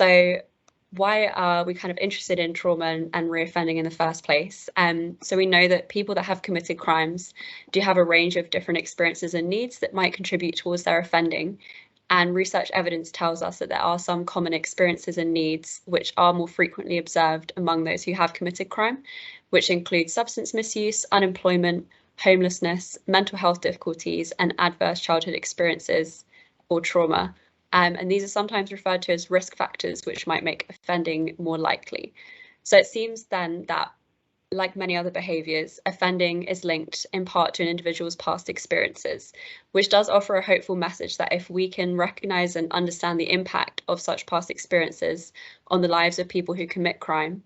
So why are we kind of interested in trauma and reoffending in the first place? So we know that people that have committed crimes do have a range of different experiences and needs that might contribute towards their offending. And research evidence tells us that there are some common experiences and needs which are more frequently observed among those who have committed crime, which include substance misuse, unemployment, homelessness, mental health difficulties, and adverse childhood experiences or trauma. And these are sometimes referred to as risk factors, which might make offending more likely. So it seems then that, like many other behaviours, offending is linked in part to an individual's past experiences, which does offer a hopeful message that if we can recognise and understand the impact of such past experiences on the lives of people who commit crime,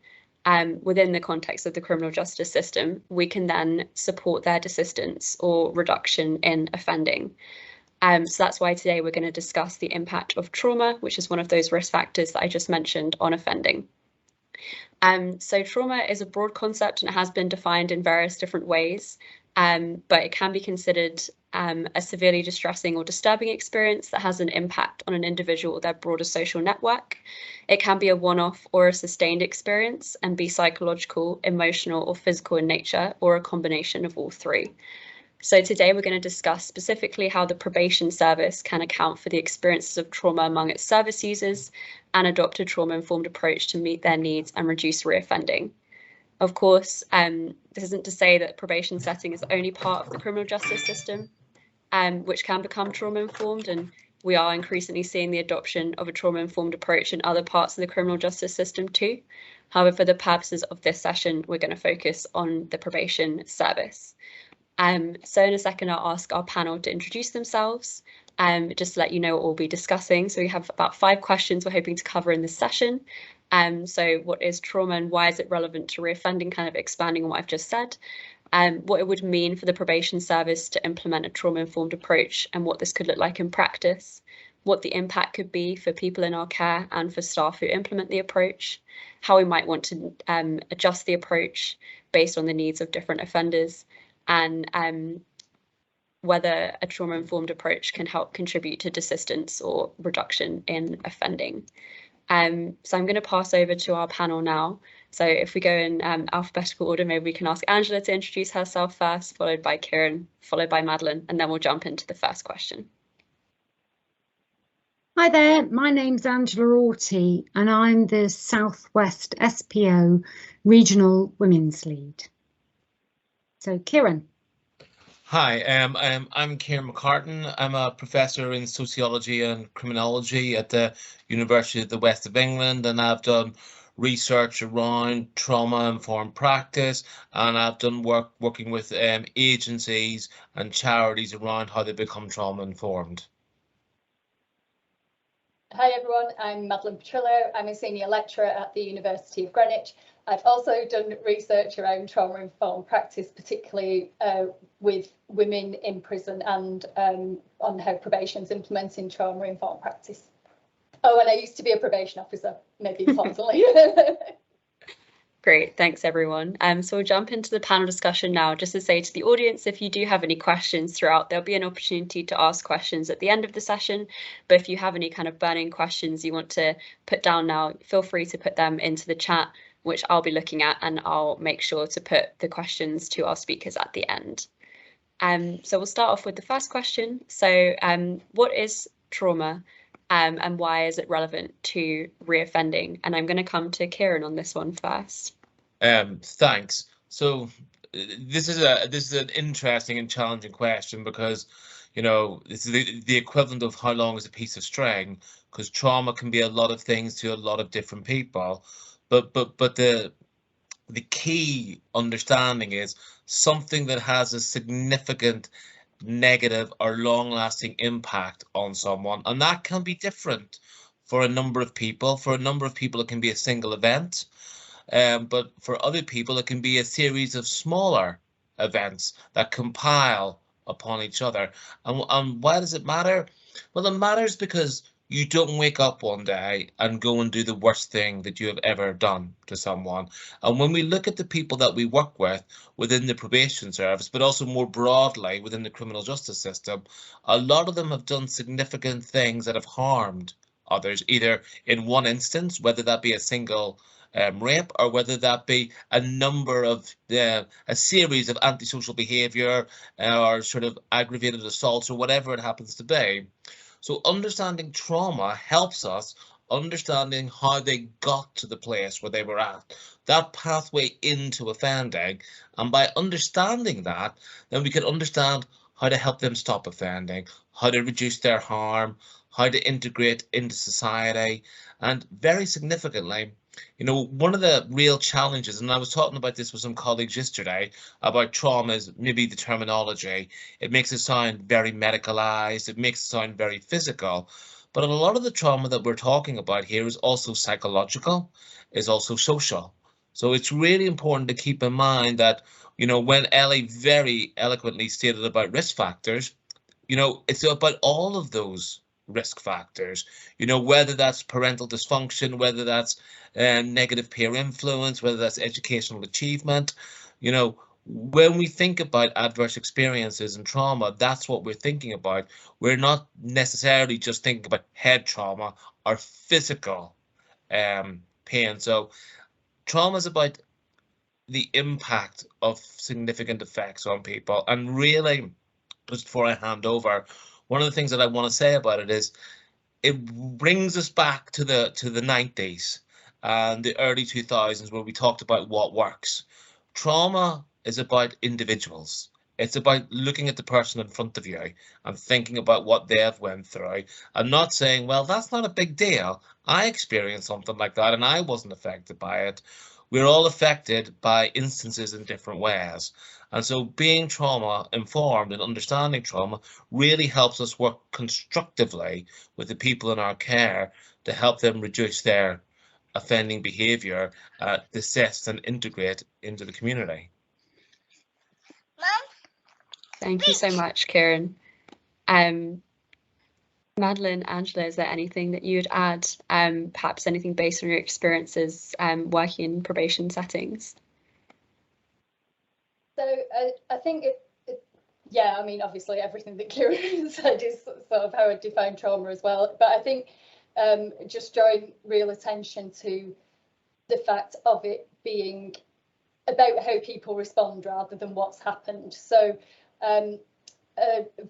within the context of the criminal justice system, we can then support their desistance or reduction in offending. So that's why today we're going to discuss the impact of trauma, which is one of those risk factors that I just mentioned, on offending. So trauma is a broad concept and it has been defined in various different ways, but it can be considered a severely distressing or disturbing experience that has an impact on an individual or their broader social network. It can be a one-off or a sustained experience and be psychological, emotional, or physical in nature, or a combination of all three. So today we're going to discuss specifically how the probation service can account for the experiences of trauma among its service users and adopt a trauma-informed approach to meet their needs and reduce reoffending. Of course, this isn't to say that probation setting is only part of the criminal justice system, which can become trauma-informed, and we are increasingly seeing the adoption of a trauma-informed approach in other parts of the criminal justice system too. However, for the purposes of this session, we're going to focus on the probation service. So in a second, I'll ask our panel to introduce themselves, just to let you know what we'll be discussing. So we have about 5 questions we're hoping to cover in this session. So what is trauma and why is it relevant to reoffending, kind of expanding on what I've just said. What it would mean for the probation service to implement a trauma-informed approach and what this could look like in practice, what the impact could be for people in our care and for staff who implement the approach, how we might want to adjust the approach based on the needs of different offenders, and whether a trauma-informed approach can help contribute to desistance or reduction in offending. So I'm going to pass over to our panel now. So if we go in alphabetical order, maybe we can ask Angela to introduce herself first, followed by Kieran, followed by Madeline, and then we'll jump into the first question. Hi there, my name's Angela Orty and I'm the Southwest SPO Regional Women's Lead. So Kieran. Hi, I'm Kieran McCartan. I'm a professor in sociology and criminology at the University of the West of England, and I've done research around trauma-informed practice, and I've done working with agencies and charities around how they become trauma-informed. Hi everyone, I'm Madeline Petrillo. I'm a senior lecturer at the University of Greenwich. I've also done research around trauma-informed practice, particularly with women in prison and on how probation is implementing trauma-informed practice. Oh, and I used to be a probation officer, maybe importantly. Great, thanks everyone. So we'll jump into the panel discussion now. Just to say to the audience, if you do have any questions throughout, there'll be an opportunity to ask questions at the end of the session. But if you have any kind of burning questions you want to put down now, feel free to put them into the chat, which I'll be looking at, and I'll make sure to put the questions to our speakers at the end. So we'll start off with the first question. So what is trauma and why is it relevant to reoffending? And I'm going to come to Kieran on this one first. Thanks. So this is an interesting and challenging question because, you know, it's the equivalent of how long is a piece of string, because trauma can be a lot of things to a lot of different people. But the key understanding is something that has a significant negative or long-lasting impact on someone, and that can be different for a number of people. For a number of people, it can be a single event, but for other people, it can be a series of smaller events that compile upon each other. And why does it matter? Well, it matters because you don't wake up one day and go and do the worst thing that you have ever done to someone. And when we look at the people that we work with within the probation service, but also more broadly within the criminal justice system, a lot of them have done significant things that have harmed others, either in one instance, whether that be a single rape, or whether that be a number of a series of antisocial behaviour or sort of aggravated assaults, or whatever it happens to be. So understanding trauma helps us understanding how they got to the place where they were at, that pathway into offending. And by understanding that, then we can understand how to help them stop offending, how to reduce their harm, how to integrate into society. And very significantly, you know, one of the real challenges, and I was talking about this with some colleagues yesterday, about trauma is maybe the terminology. It makes it sound very medicalized, it makes it sound very physical. But a lot of the trauma that we're talking about here is also psychological, is also social. So it's really important to keep in mind that, you know, when Elly very eloquently stated about risk factors, you know, it's about all of those risk factors, you know, whether that's parental dysfunction, whether that's negative peer influence, whether that's educational achievement. You know, when we think about adverse experiences and trauma, that's what we're thinking about. We're not necessarily just thinking about head trauma or physical pain. So trauma is about the impact of significant effects on people. And really, just before I hand over, one of the things that I want to say about it is it brings us back to the 90s and the early 2000s, where we talked about what works. Trauma is about individuals. It's about looking at the person in front of you and thinking about what they've went through, and not saying, well, that's not a big deal. I experienced something like that and I wasn't affected by it. We're all affected by instances in different ways. And so being trauma informed and understanding trauma really helps us work constructively with the people in our care to help them reduce their offending behaviour, desist and integrate into the community. Thank you so much, Kieran. Madeline, Angela, is there anything that you'd add, perhaps anything based on your experiences working in probation settings? So I think yeah, I mean, obviously everything that Kieran said is sort of how I define trauma as well. But I think just drawing real attention to the fact of it being about how people respond rather than what's happened. So a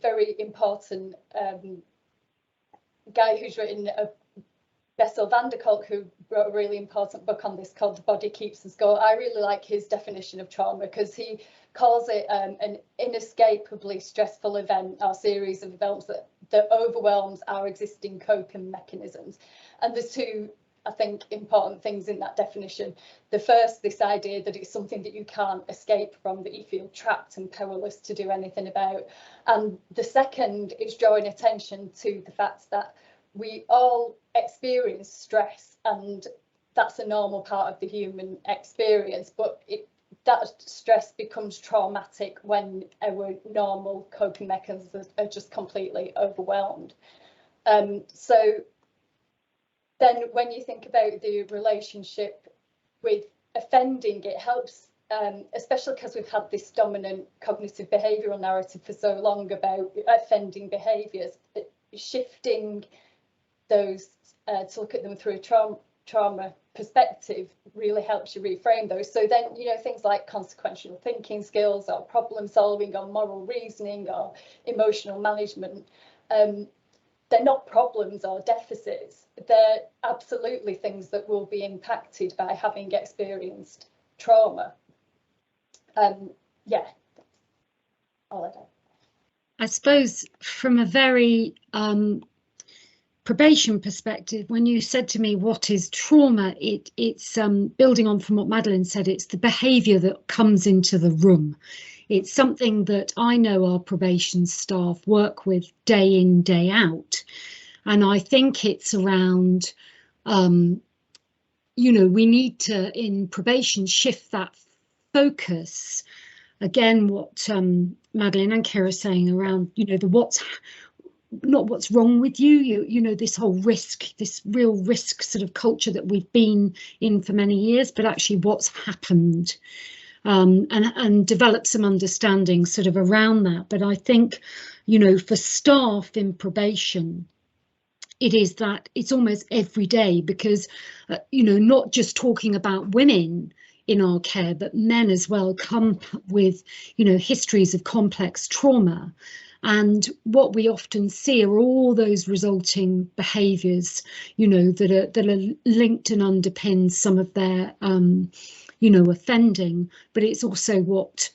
very important guy who's written Bessel van der Kolk, who wrote a really important book on this called The Body Keeps the Score. I really like his definition of trauma, because he calls it an inescapably stressful event or series of events that overwhelms our existing coping mechanisms. And there's two, I think, important things in that definition. The first, this idea that it's something that you can't escape from, that you feel trapped and powerless to do anything about. And the second is drawing attention to the fact that we all experience stress, and that's a normal part of the human experience, but that stress becomes traumatic when our normal coping mechanisms are just completely overwhelmed. So then when you think about the relationship with offending, it helps, especially because we've had this dominant cognitive behavioural narrative for so long about offending behaviours, shifting those to look at them through a trauma perspective really helps you reframe those. So then, you know, things like consequential thinking skills or problem solving or moral reasoning or emotional management, they're not problems or deficits. They're absolutely things that will be impacted by having experienced trauma. Yeah, all I know. I suppose from a very probation perspective, when you said to me, what is trauma, it's building on from what Madeline said, it's the behaviour that comes into the room. It's something that I know our probation staff work with day in, day out. And I think it's around, you know, we need to, in probation, shift that focus. Again, what Madeline and Kira are saying around, you know, not what's wrong with you, you know, this whole risk, this real risk sort of culture that we've been in for many years, but actually what's happened, and develop some understanding sort of around that. But I think, you know, for staff in probation, it is that it's almost every day, because, you know, not just talking about women in our care, but men as well come with, you know, histories of complex trauma. And what we often see are all those resulting behaviours, you know, that are linked and underpin some of their, you know, offending. But it's also what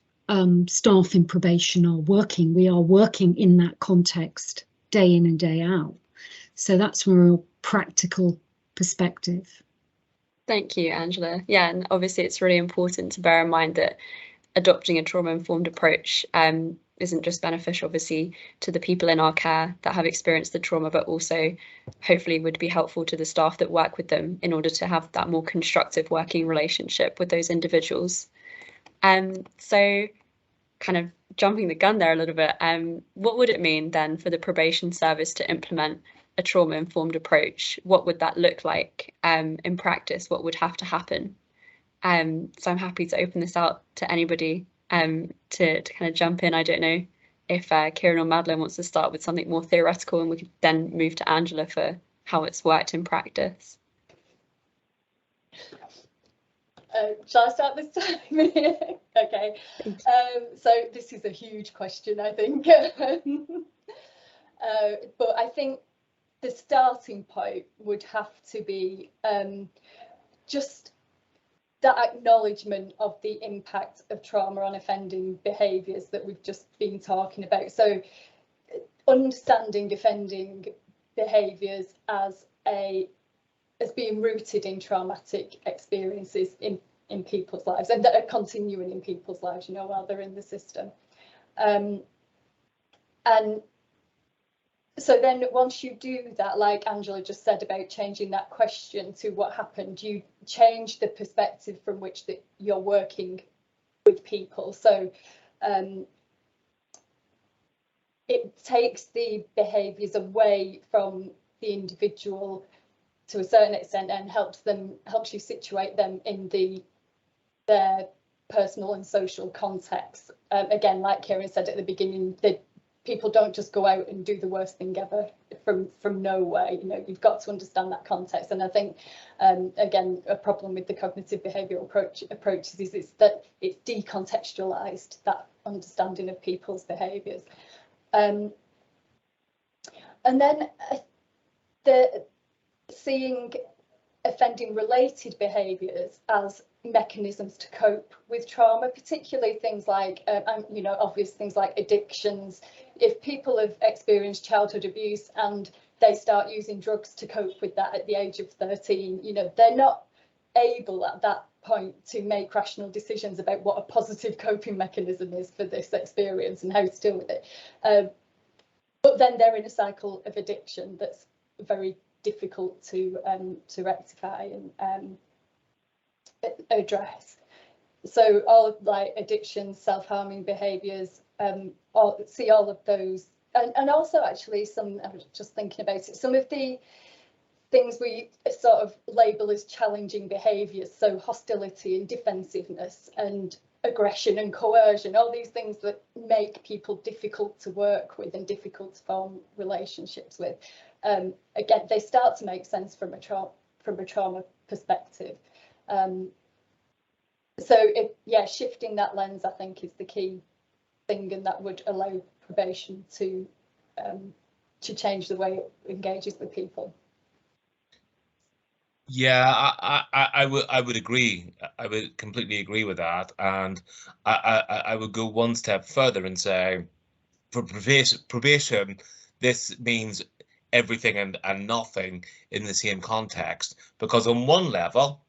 staff in probation are working. We are working in that context day in and day out. So that's from a real practical perspective. Thank you, Angela. Yeah, and obviously it's really important to bear in mind that adopting a trauma-informed approach isn't just beneficial, obviously, to the people in our care that have experienced the trauma, but also hopefully would be helpful to the staff that work with them in order to have that more constructive working relationship with those individuals. So kind of jumping the gun there a little bit, what would it mean then for the probation service to implement a trauma-informed approach? What would that look like in practice? What would have to happen? So I'm happy to open this out to anybody to kind of jump in. I don't know if Kieran or Madeline wants to start with something more theoretical, and we could then move to Angela for how it's worked in practice. Shall I start this time? Okay. So this is a huge question, I think. But I think the starting point would have to be just that acknowledgement of the impact of trauma on offending behaviours that we've just been talking about. So understanding offending behaviours as being rooted in traumatic experiences in people's lives, and that are continuing in people's lives, you know, while they're in the system. And so then once you do that, like Angela just said about changing that question to what happened, you change the perspective from which that you're working with people. So it takes the behaviours away from the individual to a certain extent, and helps you situate them in their personal and social context. Again, like Kieran said at the beginning, that people don't just go out and do the worst thing ever from nowhere. You know, you've got to understand that context. And I think again, a problem with the cognitive behavioural approaches is that it's decontextualised, that understanding of people's behaviours. And then seeing offending related behaviours as mechanisms to cope with trauma, particularly things like, you know, obvious things like addictions. If people have experienced childhood abuse and they start using drugs to cope with that at the age of 13, you know, they're not able at that point to make rational decisions about what a positive coping mechanism is for this experience and how to deal with it. But then they're in a cycle of addiction that's very difficult to rectify and address. So all of like addictions, self-harming behaviours, see all of those, and also actually I was just thinking about it, some of the things we sort of label as challenging behaviours, so hostility and defensiveness and aggression and coercion, all these things that make people difficult to work with and difficult to form relationships with. Again, they start to make sense from a trauma perspective. So shifting that lens, I think, is the key thing, and that would allow probation to change the way it engages with people. Yeah, I would agree. I would completely agree with that, and I would go one step further and say, for probation, this means everything and nothing in the same context. Because on one level,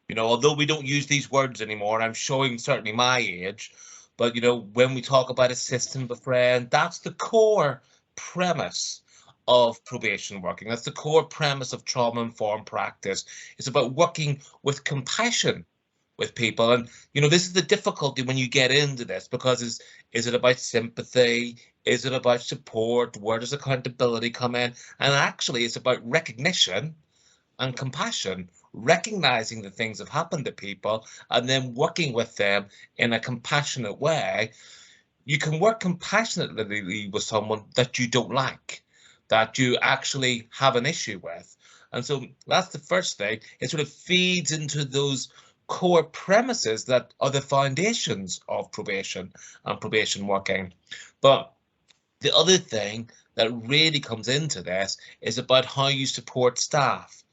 you know, although we don't use these words anymore, I'm showing certainly my age, but you know, when we talk about assist and befriend, that's the core premise of probation working. That's the core premise of trauma-informed practice. It's about working with compassion with people. And you know, this is the difficulty when you get into this, because is it about sympathy? Is it about support? Where does accountability come in? And actually, it's about recognition and compassion, recognizing the things that have happened to people and then working with them in a compassionate way. You can work compassionately with someone that you don't like, that you actually have an issue with. And so that's the first thing. It sort of feeds into those core premises that are the foundations of probation and probation working. But the other thing that really comes into this is about how you support staff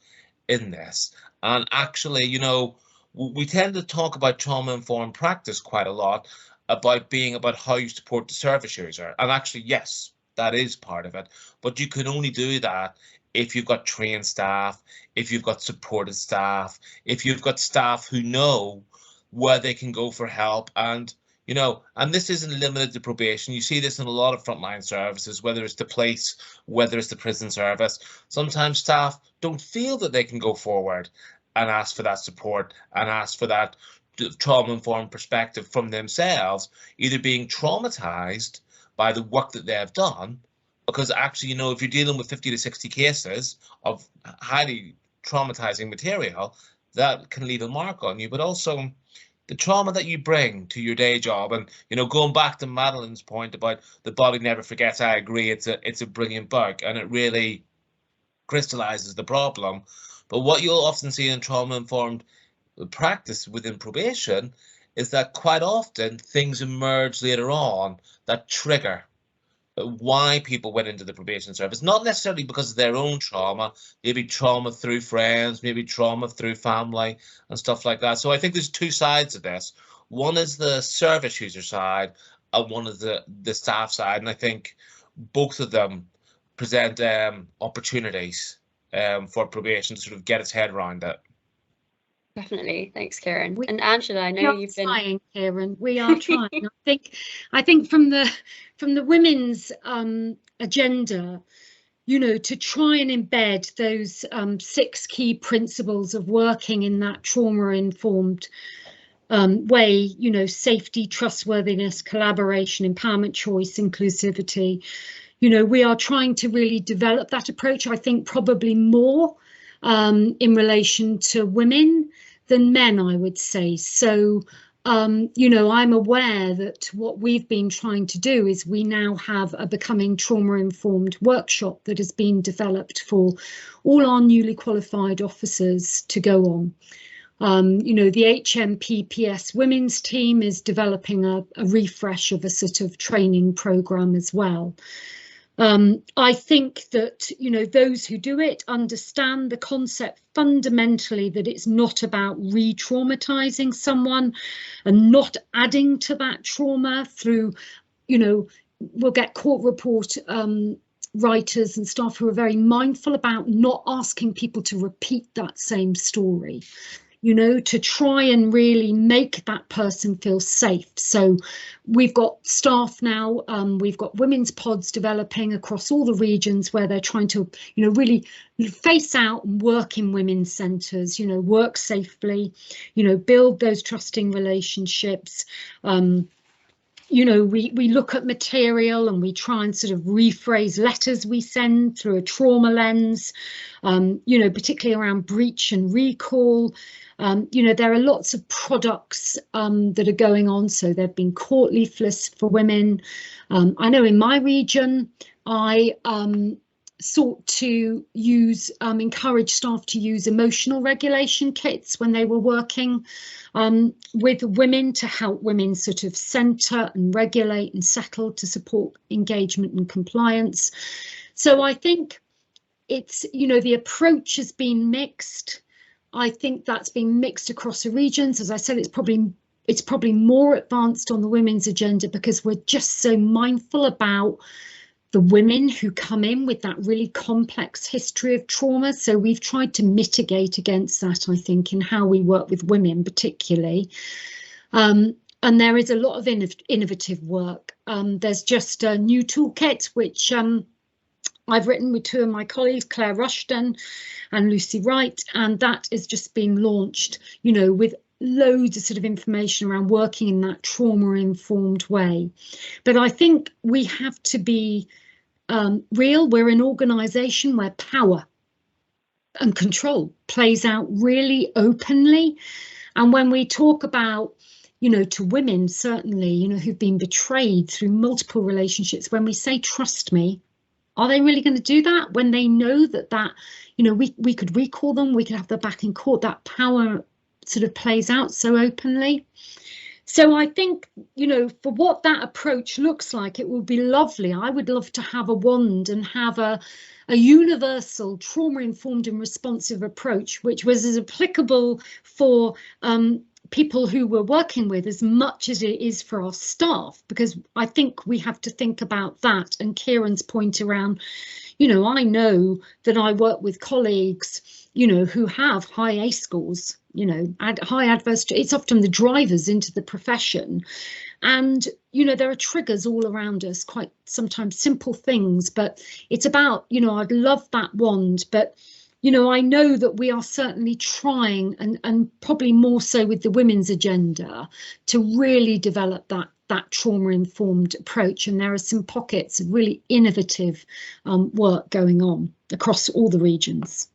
in this. And actually, you know, we tend to talk about trauma-informed practice quite a lot, about how you support the service user. And actually, yes, that is part of it. But you can only do that if you've got trained staff, if you've got supported staff, if you've got staff who know where they can go for help. And you know, and this isn't limited to probation. You see this in a lot of frontline services, whether it's the police, whether it's the prison service. Sometimes staff don't feel that they can go forward and ask for that support and ask for that trauma-informed perspective from themselves, either being traumatized by the work that they have done, because actually, you know, if you're dealing with 50 to 60 cases of highly traumatizing material, that can leave a mark on you, but also the trauma that you bring to your day job. And, you know, going back to Madeline's point about the body never forgets, I agree, it's a brilliant book, and it really crystallizes the problem. But what you'll often see in trauma-informed practice within probation is that quite often things emerge later on that trigger why people went into the probation service, not necessarily because of their own trauma, maybe trauma through friends, maybe trauma through family and stuff like that. So I think there's two sides of this. One is the service user side and one is the staff side. And I think both of them present opportunities for probation to sort of get its head around it. Definitely. Thanks, Kieran. And Angela, I know you've been trying, Kieran. We are trying. I think from the women's agenda, you know, to try and embed those 6 key principles of working in that trauma-informed way, you know, safety, trustworthiness, collaboration, empowerment, choice, inclusivity. You know, we are trying to really develop that approach, I think probably more in relation to women than men, I would say. So, you know, I'm aware that what we've been trying to do is we now have a Becoming Trauma-Informed workshop that has been developed for all our newly qualified officers to go on. You know, the HMPPS women's team is developing a refresh of a sort of training programme as well. I think that, you know, those who do it understand the concept fundamentally that it's not about re-traumatizing someone and not adding to that trauma through, you know, we'll get court report writers and staff who are very mindful about not asking people to repeat that same story, you know, to try and really make that person feel safe. So we've got staff now, we've got women's pods developing across all the regions where they're trying to, you know, really face out and work in women's centres, you know, work safely, you know, build those trusting relationships. You know, we look at material and we try and sort of rephrase letters we send through a trauma lens, you know, particularly around breach and recall. You know, there are lots of products that are going on. So there have been court leaflets for women. I know in my region, I sought to use, encourage staff to use emotional regulation kits when they were working with women to help women sort of centre and regulate and settle to support engagement and compliance. So I think it's, you know, the approach has been mixed. I think that's been mixed across the regions. As I said, it's probably more advanced on the women's agenda because we're just so mindful about the women who come in with that really complex history of trauma. So we've tried to mitigate against that, I think, in how we work with women particularly. And there is a lot of innovative work. There's just a new toolkit, which I've written with 2 of my colleagues, Claire Rushton and Lucy Wright, and that is just being launched, you know, with loads of sort of information around working in that trauma-informed way. But I think we have to be real. We're an organisation where power and control plays out really openly. And when we talk about, you know, to women, certainly, you know, who've been betrayed through multiple relationships, when we say, trust me, Are they really going to do that when they know that you know, we could recall them, we could have them back in court, that power sort of plays out so openly. So I think, you know, for what that approach looks like, it will be lovely. I would love to have a wand and have a universal trauma-informed and responsive approach, which was as applicable for people who we're working with as much as it is for our staff, because I think we have to think about that. And Kieran's point around, you know, I know that I work with colleagues, you know, who have high ACE scores, you know, high adverse, it's often the drivers into the profession. And, you know, there are triggers all around us, quite sometimes simple things, but it's about, you know, I'd love that wand, but, you know, I know that we are certainly trying, and probably more so with the women's agenda, to really develop that trauma-informed approach. And there are some pockets of really innovative work going on across all the regions.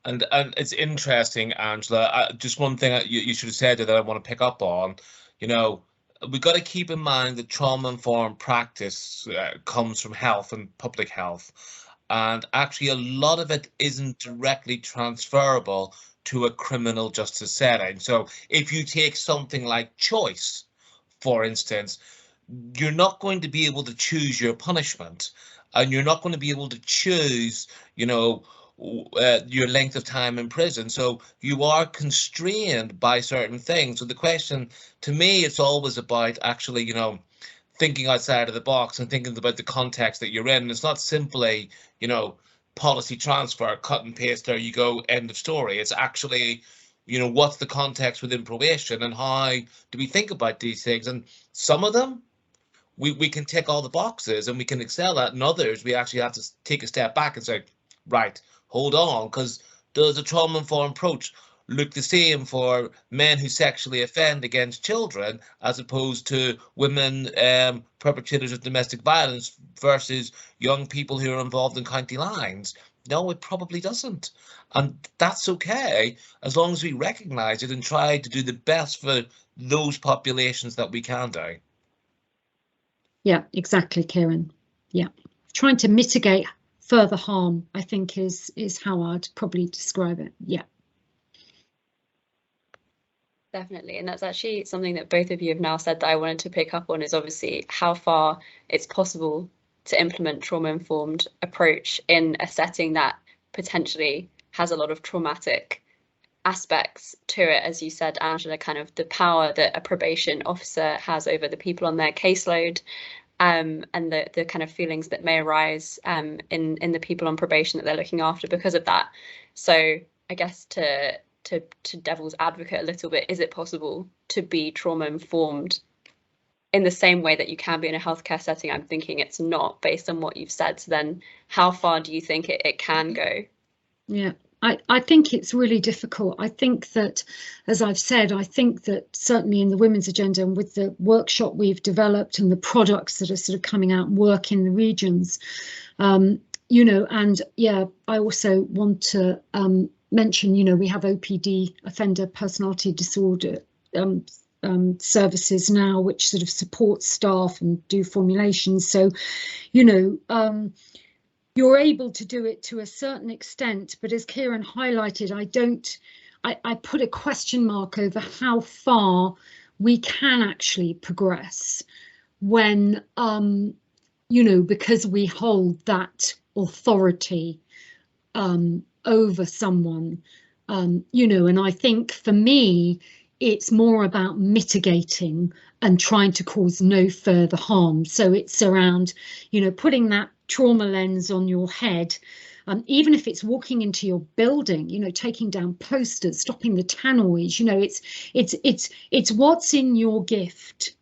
And it's interesting, Angela, just one thing you should have said that I want to pick up on, you know, we've got to keep in mind that trauma-informed practice comes from health and public health. And actually, a lot of it isn't directly transferable to a criminal justice setting. So if you take something like choice, for instance, you're not going to be able to choose your punishment, and you're not going to be able to choose, you know, your length of time in prison. So you are constrained by certain things. So the question to me, it's always about actually, you know, thinking outside of the box and thinking about the context that you're in. And it's not simply, you know, policy transfer, cut and paste, there you go, end of story. It's actually, you know, what's the context within probation and how do we think about these things? And some of them we can tick all the boxes and we can excel at, and others we actually have to take a step back and say, right, hold on, because does a trauma-informed approach look the same for men who sexually offend against children as opposed to women perpetrators of domestic violence versus young people who are involved in county lines? No, it probably doesn't. And that's okay, as long as we recognise it and try to do the best for those populations that we can do. Yeah, exactly, Kieran. Yeah, trying to mitigate further harm, I think, is how I'd probably describe it. Yeah. Definitely. And that's actually something that both of you have now said that I wanted to pick up on, is obviously how far it's possible to implement trauma-informed approach in a setting that potentially has a lot of traumatic aspects to it. As you said, Angela, kind of the power that a probation officer has over the people on their caseload, and the kind of feelings that may arise in the people on probation that they're looking after because of that. So I guess to devil's advocate a little bit, is it possible to be trauma-informed in the same way that you can be in a healthcare setting? I'm thinking it's not, based on what you've said. So then how far do you think it can go? Yeah, I think it's really difficult. I think that, as I've said, I think that certainly in the women's agenda and with the workshop we've developed and the products that are sort of coming out and work in the regions, you know, and yeah, I also want to mention, you know, we have OPD, offender personality disorder services now, which sort of support staff and do formulations. So, you know, you're able to do it to a certain extent, but as Kieran highlighted, I put a question mark over how far we can actually progress when, you know, because we hold that authority over someone, you know, and I think for me, it's more about mitigating and trying to cause no further harm. So it's around, you know, putting that trauma lens on your head, even if it's walking into your building, you know, taking down posters, stopping the tannoys, you know, it's what's in your gift.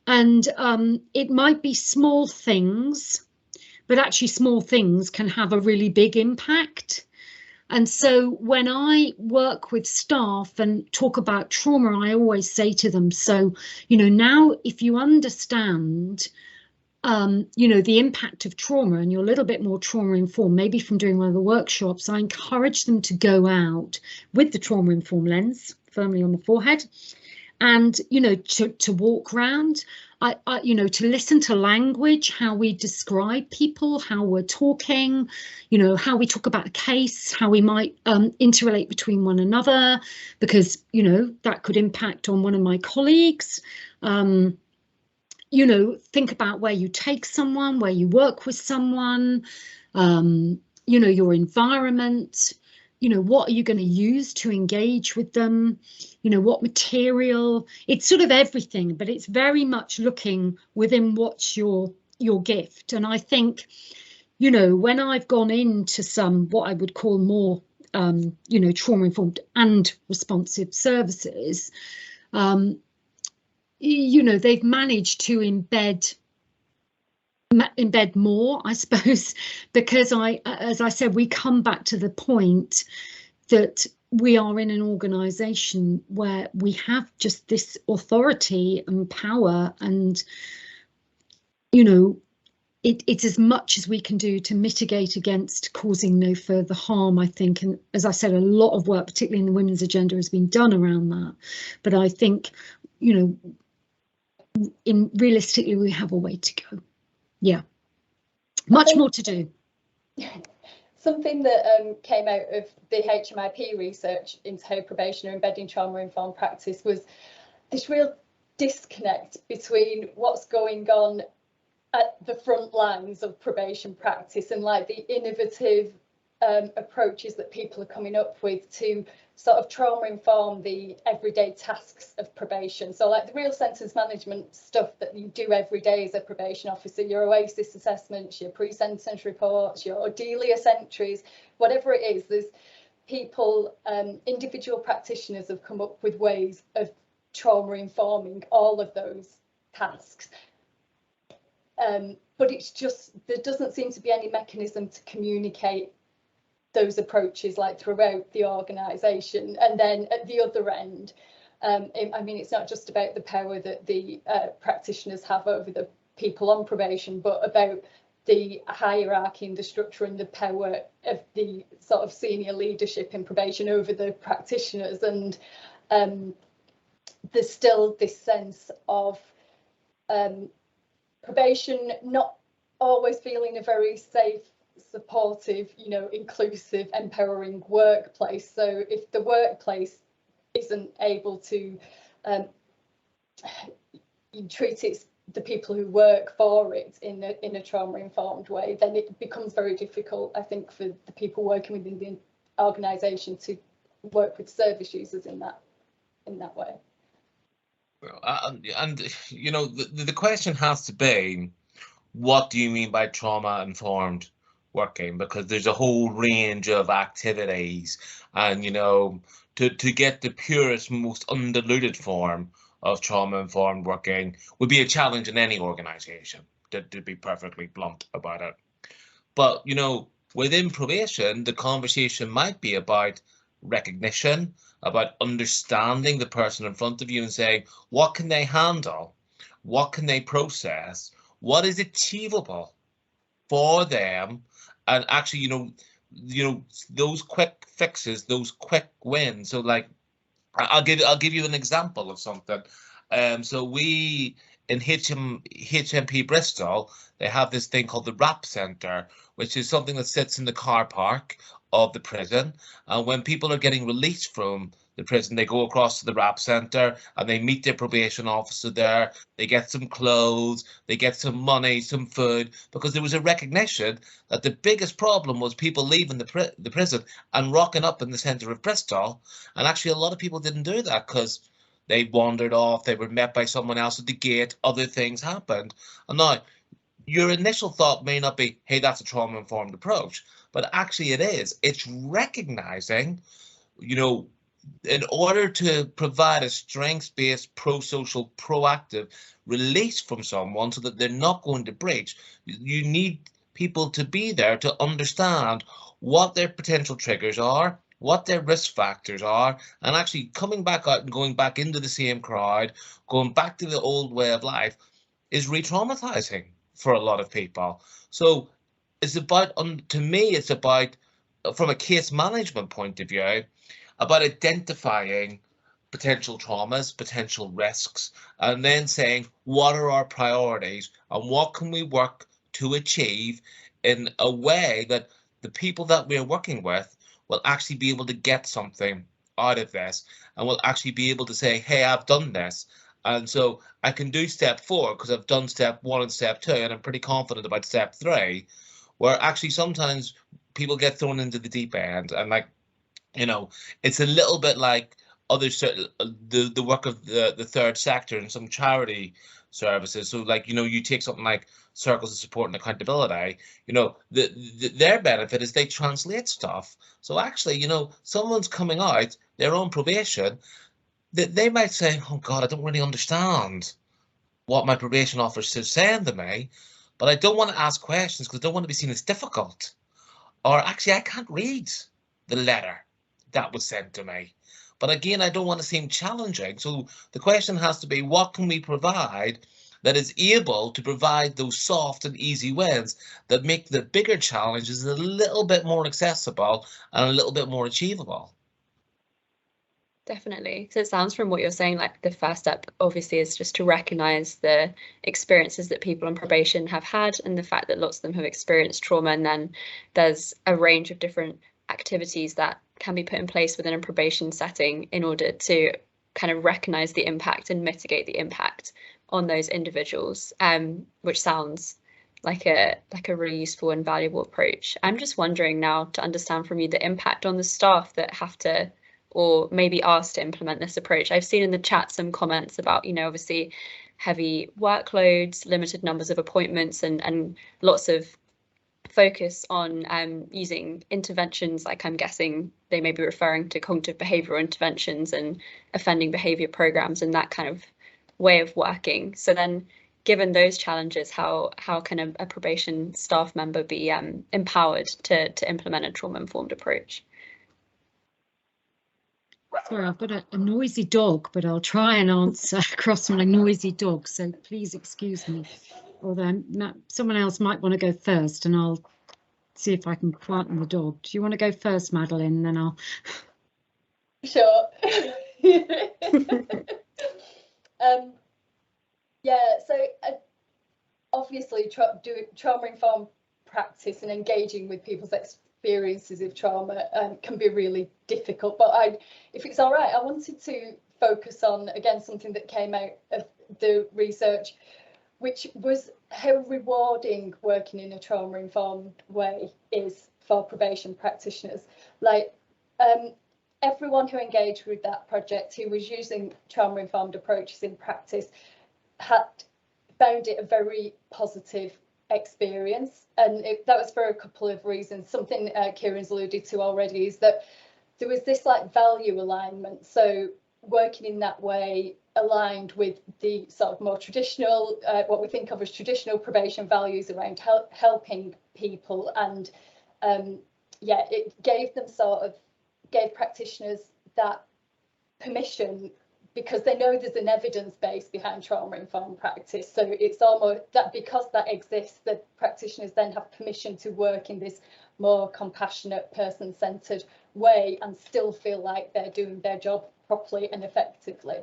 And it might be small things, but actually small things can have a really big impact. And so when I work with staff and talk about trauma, I always say to them, so, you know, now if you understand, you know, the impact of trauma and you're a little bit more trauma informed, maybe from doing one of the workshops, I encourage them to go out with the trauma informed lens firmly on the forehead and, you know, to walk around. you know, to listen to language, how we describe people, how we're talking, you know, how we talk about a case, how we might interrelate between one another, because, you know, that could impact on one of my colleagues. You know, think about where you take someone, where you work with someone, you know, your environment, you know, what are you going to use to engage with them? You know, what material? It's sort of everything, but it's very much looking within what's your gift. And I think, you know, when I've gone into some, what I would call more, you know, trauma-informed and responsive services, you know, they've managed to embed more, I suppose, because as I said, we come back to the point that we are in an organisation where we have just this authority and power, and, you know, it's as much as we can do to mitigate against causing no further harm, I think. And as I said, a lot of work, particularly in the women's agenda, has been done around that. But I think, you know, realistically, we have a way to go. Yeah, much more to do. Something that came out of the HMIP research into how probation are embedding trauma-informed practice was this real disconnect between what's going on at the front lines of probation practice and like the innovative approaches that people are coming up with to sort of trauma-inform the everyday tasks of probation. So like the real sentence management stuff that you do every day as a probation officer, your OASIS assessments, your pre-sentence reports, your DELIAS entries, whatever it is, there's people, individual practitioners have come up with ways of trauma-informing all of those tasks. But it's just, there doesn't seem to be any mechanism to communicate those approaches like throughout the organisation. And then at the other end, I mean, it's not just about the power that the practitioners have over the people on probation, but about the hierarchy and the structure and the power of the sort of senior leadership in probation over the practitioners. And there's still this sense of probation not always feeling a very safe, supportive, you know, inclusive, empowering workplace. So if the workplace isn't able to treat the people who work for it in a trauma-informed way, then it becomes very difficult, I think, for the people working within the organisation to work with service users in that way. Well, and you know, the question has to be, what do you mean by trauma-informed working? Because there's a whole range of activities, and you know, to get the purest, most undiluted form of trauma-informed working would be a challenge in any organisation, to be perfectly blunt about it. But you know, within probation, the conversation might be about recognition, about understanding the person in front of you and saying, what can they handle? What can they process? What is achievable for them? And actually, you know, those quick fixes, those quick wins. So like, I'll give you an example of something. So we in HMP Bristol, they have this thing called the RAP Centre, which is something that sits in the car park of the prison. And when people are getting released from the prison, they go across to the RAP Centre and they meet their probation officer there. They get some clothes, they get some money, some food, because there was a recognition that the biggest problem was people leaving the prison and rocking up in the centre of Bristol. And actually, a lot of people didn't do that because they wandered off, they were met by someone else at the gate, other things happened. And now, your initial thought may not be, hey, that's a trauma-informed approach, but actually it is. It's recognizing, you know, in order to provide a strengths-based, pro-social, proactive release from someone so that they're not going to breach, you need people to be there to understand what their potential triggers are, what their risk factors are, and actually coming back out and going back into the same crowd, going back to the old way of life is re-traumatizing for a lot of people. So it's about, to me, it's about, from a case management point of view, about identifying potential traumas, potential risks, and then saying, what are our priorities and what can we work to achieve in a way that the people that we are working with will actually be able to get something out of this and will actually be able to say, hey, I've done this. And so I can do step 4 because I've done step 1 and step 2, and I'm pretty confident about step 3, where actually sometimes people get thrown into the deep end. And like, it's a little bit like the work of the third sector and some charity services. So like, you take something like circles of support and accountability, their benefit is they translate stuff. So actually, someone's coming out, they're on probation, they might say, oh God, I don't really understand what my probation officer is saying to me, but I don't want to ask questions because I don't want to be seen as difficult. Or actually, I can't read the letter that was sent to me. But again, I don't want to seem challenging. So the question has to be, what can we provide that is able to provide those soft and easy wins that make the bigger challenges a little bit more accessible and a little bit more achievable? Definitely. So it sounds from what you're saying, like the first step obviously is just to recognize the experiences that people on probation have had and the fact that lots of them have experienced trauma. And then there's a range of different activities that can be put in place within a probation setting in order to kind of recognize the impact and mitigate the impact on those individuals, which sounds like a really useful and valuable approach. I'm just wondering now to understand from you the impact on the staff that have to or maybe asked to implement this approach. I've seen in the chat some comments about, obviously heavy workloads, limited numbers of appointments, and lots of focus on using interventions, like I'm guessing they may be referring to cognitive behavioural interventions and offending behaviour programs and that kind of way of working. So then, given those challenges, how can a probation staff member be empowered to implement a trauma-informed approach? Sorry, I've got a noisy dog, but I'll try and answer across my noisy dog, so please excuse me. Although someone else might want to go first, and I'll see if I can quieten the dog. Do you want to go first, Madeline? Then I'll... Sure. Yeah, so obviously trauma-informed practice and engaging with people's experiences of trauma can be really difficult, but if it's all right, I wanted to focus on, again, something that came out of the research, which was how rewarding working in a trauma-informed way is for probation practitioners. Like everyone who engaged with that project, who was using trauma-informed approaches in practice, had found it a very positive experience, and that was for a couple of reasons. Something Kieran's alluded to already is that there was this like value alignment. So working in that way aligned with the sort of more traditional, what we think of as traditional probation values around helping people, and yeah, it gave practitioners that permission, because they know there's an evidence base behind trauma-informed practice. So it's almost that because that exists, the practitioners then have permission to work in this more compassionate, person-centered way and still feel like they're doing their job properly and effectively.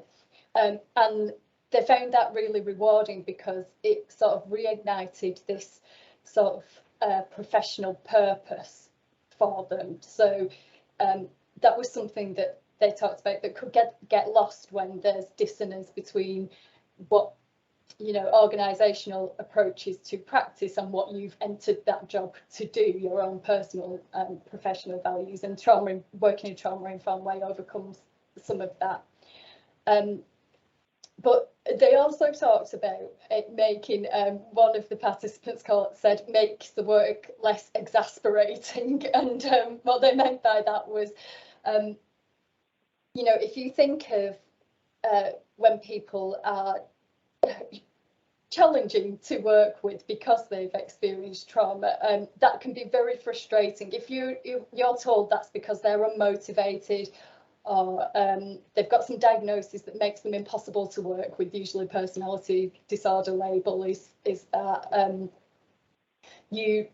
And they found that really rewarding because it sort of reignited this sort of professional purpose for them. So that was something that they talked about that could get lost when there's dissonance between what organisational approaches to practice and what you've entered that job to do, your own personal and professional values. And working in a trauma-informed way overcomes some of that. But they also talked about it making, one of the participants said, makes the work less exasperating. And what they meant by that was, if you think of when people are challenging to work with because they've experienced trauma, that can be very frustrating. If you're told that's because they're unmotivated, or they've got some diagnosis that makes them impossible to work with, usually personality disorder label is that, you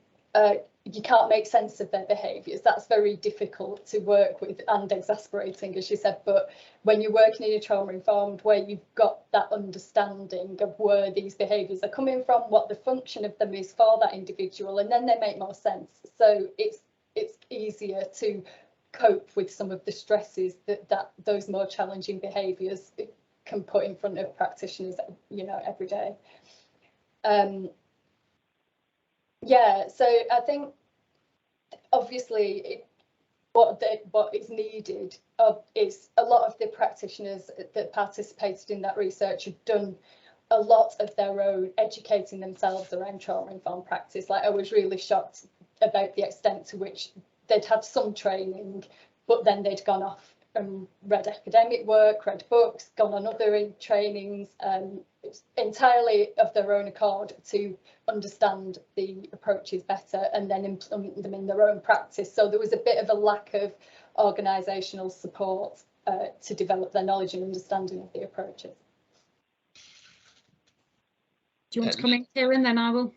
you can't make sense of their behaviours. That's very difficult to work with and exasperating, as you said. But when you're working in a trauma-informed way, you've got that understanding of where these behaviours are coming from, what the function of them is for that individual, and then they make more sense. So it's easier to cope with some of the stresses that those more challenging behaviours can put in front of practitioners, you know, every day. Yeah, so I think obviously what is needed is a lot of the practitioners that participated in that research have done a lot of their own educating themselves around trauma-informed practice. Like, I was really shocked about the extent to which they'd had some training, but then they'd gone off and read academic work, read books, gone on other trainings, entirely of their own accord to understand the approaches better and then implement them in their own practice. So there was a bit of a lack of organisational support to develop their knowledge and understanding of the approaches. Do you want to comment here, and then I will?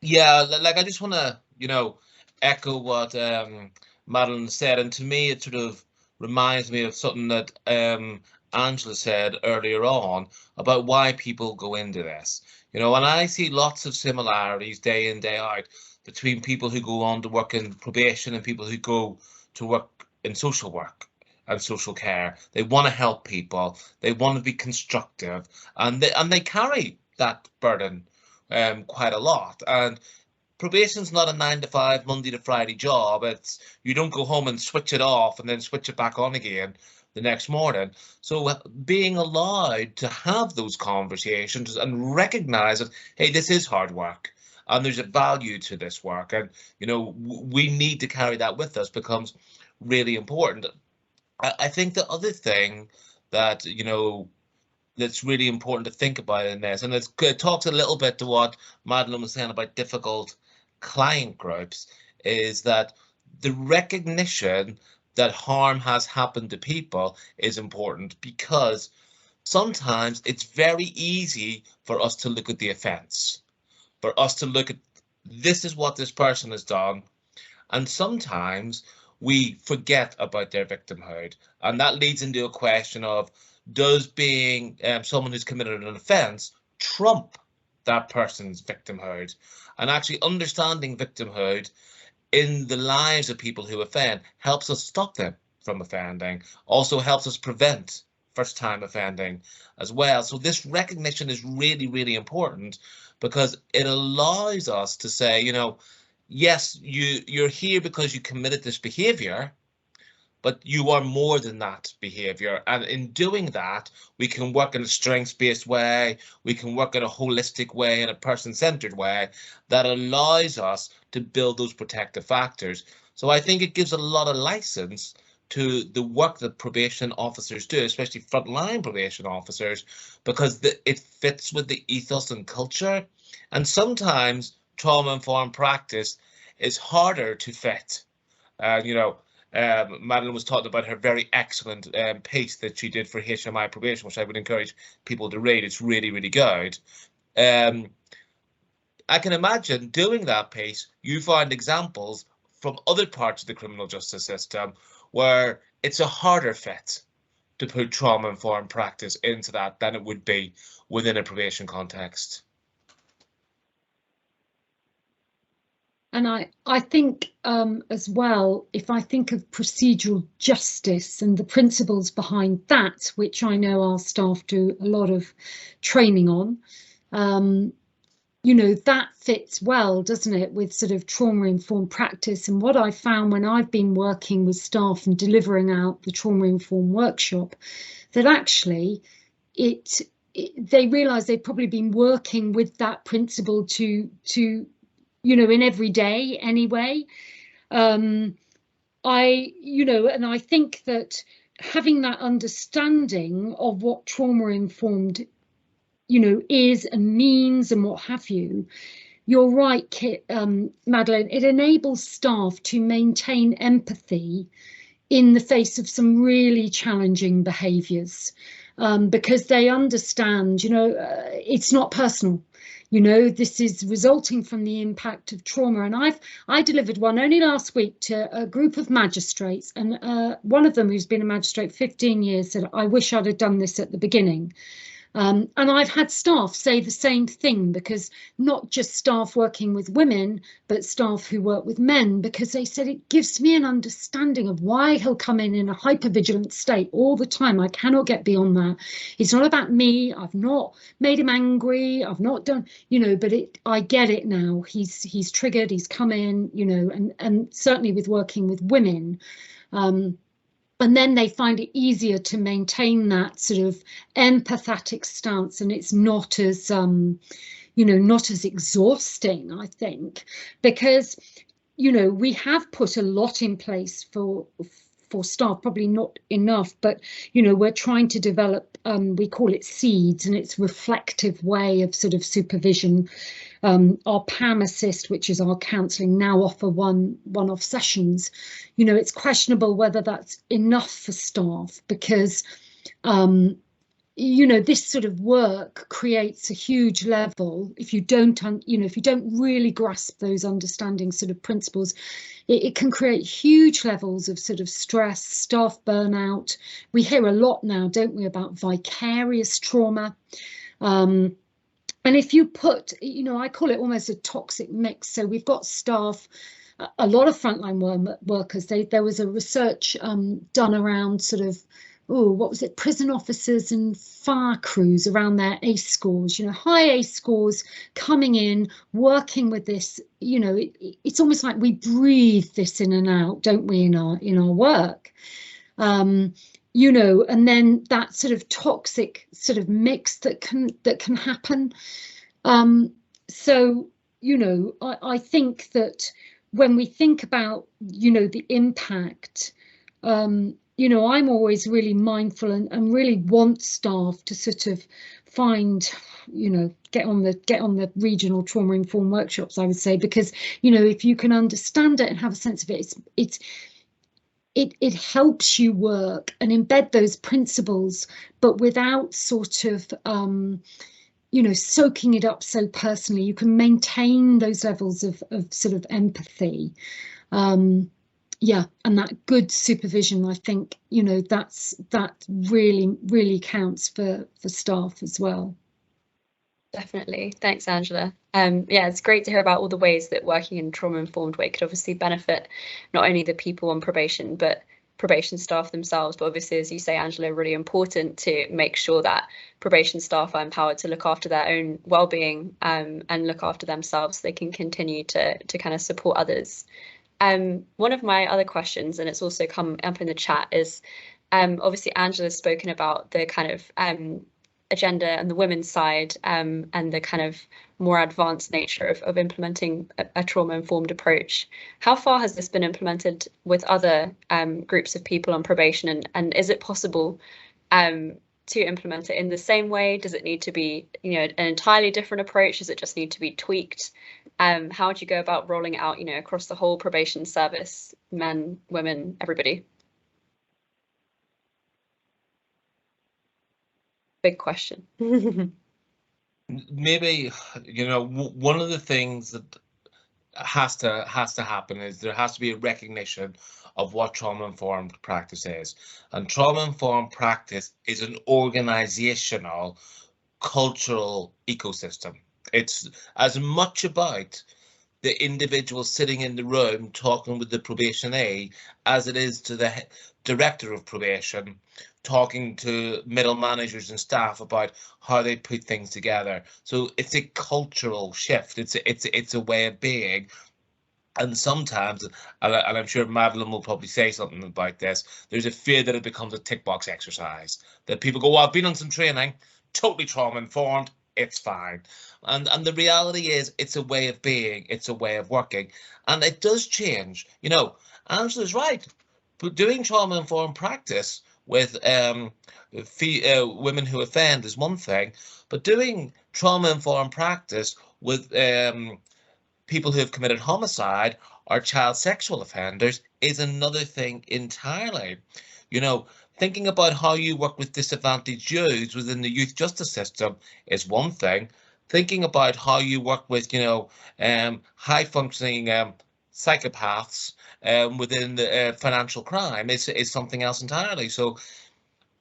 Yeah, like I just want to, you know, echo what Madeline said, and to me it sort of reminds me of something that Angela said earlier on about why people go into this. You know, and I see lots of similarities day in, day out between people who go on to work in probation and people who go to work in social work and social care. They want to help people, they want to be constructive, and they carry that burden quite a lot. And probation's not a 9-to-5 Monday to Friday job. It's, you don't go home and switch it off and then switch it back on again the next morning. So being allowed to have those conversations and recognize that, hey, this is hard work and there's a value to this work, and you know, we need to carry that with us, becomes really important. I think the other thing that, you know, that's really important to think about in this, and it talks a little bit to what Madeline was saying about difficult client groups, is that the recognition that harm has happened to people is important, because sometimes it's very easy for us to look at the offence, for us to look at, this is what this person has done, and sometimes we forget about their victimhood, and that leads into a question of, does being someone who's committed an offence trump that person's victimhood? And actually understanding victimhood in the lives of people who offend helps us stop them from offending, also helps us prevent first-time offending as well. So this recognition is really, really important, because it allows us to say, you know, yes, you're here because you committed this behaviour, but you are more than that behaviour. And in doing that, we can work in a strengths-based way, we can work in a holistic way, in a person-centred way that allows us to build those protective factors. So I think it gives a lot of licence to the work that probation officers do, especially frontline probation officers, because it fits with the ethos and culture. And sometimes trauma-informed practice is harder to fit. You know, Madeline was talking about her very excellent piece that she did for HMI probation, which I would encourage people to read. It's really, really good. I can imagine doing that piece, you find examples from other parts of the criminal justice system where it's a harder fit to put trauma-informed practice into that than it would be within a probation context. And I think as well, if I think of procedural justice and the principles behind that, which I know our staff do a lot of training on, you know, that fits well, doesn't it, with sort of trauma-informed practice. And what I found when I've been working with staff and delivering out the trauma-informed workshop, that actually they realise they've probably been working with that principle to you know, in every day anyway. You know, and I think that having that understanding of what trauma-informed, you know, is and means and what have you, you're right, Madeline, it enables staff to maintain empathy in the face of some really challenging behaviours, because they understand, you know, it's not personal. You know, this is resulting from the impact of trauma. And I delivered one only last week to a group of magistrates, and one of them, who's been a magistrate 15 years, said, I wish I'd have done this at the beginning. And I've had staff say the same thing, because not just staff working with women, but staff who work with men, because they said it gives me an understanding of why he'll come in a hypervigilant state all the time. I cannot get beyond that. It's not about me. I've not made him angry. I've not done, you know, but I get it now. He's triggered. He's come in, you know, and certainly with working with women. And then they find it easier to maintain that sort of empathetic stance, and it's not as, you know, not as exhausting, I think, because, you know, we have put a lot in place for staff, probably not enough, but, you know, we're trying to develop, we call it SEEDS, and it's reflective way of sort of supervision. Our PAM Assist, which is our counselling, now offer one-off sessions. You know, it's questionable whether that's enough for staff, because, you know, this sort of work creates a huge level. If you don't, you know, if you don't really grasp those understanding sort of principles, it can create huge levels of sort of stress, staff burnout. We hear a lot now, don't we, about vicarious trauma. And if you put, you know, I call it almost a toxic mix. So we've got staff, a lot of frontline workers. There was a research done around sort of, what was it, prison officers and fire crews around their ACE scores, you know, high ACE scores, coming in, working with this, you know, it's almost like we breathe this in and out, don't we, in our work. You know, and then that sort of toxic sort of mix that can happen. So, you know, I think that when we think about, you know, the impact, you know, I'm always really mindful and really want staff to sort of find, you know, get on the regional trauma informed workshops, I would say, because, you know, if you can understand it and have a sense of it, it helps you work and embed those principles, but without sort of, you know, soaking it up so personally. You can maintain those levels of sort of empathy. Yeah, and that good supervision, I think, you know, that really counts for staff as well. Definitely. Thanks, Angela. Yeah, it's great to hear about all the ways that working in a trauma-informed way could obviously benefit not only the people on probation, but probation staff themselves. But obviously, as you say, Angela, really important to make sure that probation staff are empowered to look after their own well-being and look after themselves so they can continue to kind of support others. One of my other questions, and it's also come up in the chat, is obviously Angela's spoken about the kind of agenda and the women's side and the kind of more advanced nature of implementing a trauma-informed approach. How far has this been implemented with other groups of people on probation, and is it possible to implement it in the same way? Does it need to be, you know, an entirely different approach? Does it just need to be tweaked? How would you go about rolling it out, you know, across the whole probation service, men, women, everybody? Big question. Maybe, you know, one of the things that has to happen is there has to be a recognition of what trauma-informed practice is. And trauma-informed practice is an organizational, cultural ecosystem. It's as much about the individual sitting in the room talking with the probationee as it is to the director of probation talking to middle managers and staff about how they put things together. So it's a cultural shift. It's a way of being. And sometimes, and I'm sure Madeline will probably say something about this, there's a fear that it becomes a tick box exercise, that people go, well, I've been on some training, totally trauma informed, it's fine. And the reality is it's a way of being, it's a way of working, and it does change. You know, Angela's right, but doing trauma informed practice with women who offend is one thing, but doing trauma informed practice with people who have committed homicide or child sexual offenders is another thing entirely. You know, thinking about how you work with disadvantaged youths within the youth justice system is one thing. thinking about how you work with, high functioning psychopaths within the financial crime is something else entirely. So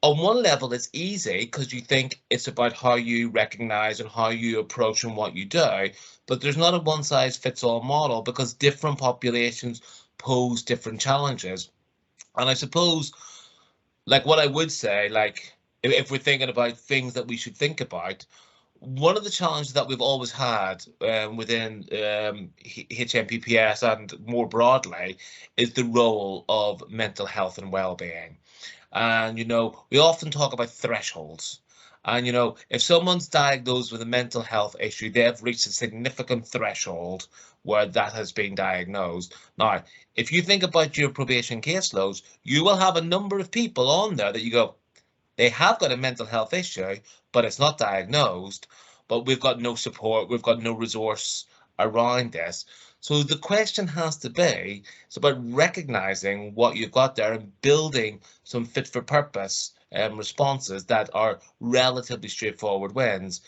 on one level, it's easy because you think it's about how you recognize and how you approach and what you do, but there's not a one size fits all model because different populations pose different challenges. And I suppose, like, what I would say, like, if we're thinking about things that we should think about, one of the challenges that we've always had within HMPPS and more broadly is the role of mental health and well-being. And, we often talk about thresholds. And, if someone's diagnosed with a mental health issue, they've reached a significant threshold where that has been diagnosed. Now, if you think about your probation caseloads, you will have a number of people on there that you go, they have got a mental health issue, but it's not diagnosed, but we've got no support, we've got no resource around this. So the question has to be, it's about recognizing what you've got there and building some fit for purpose responses that are relatively straightforward wins.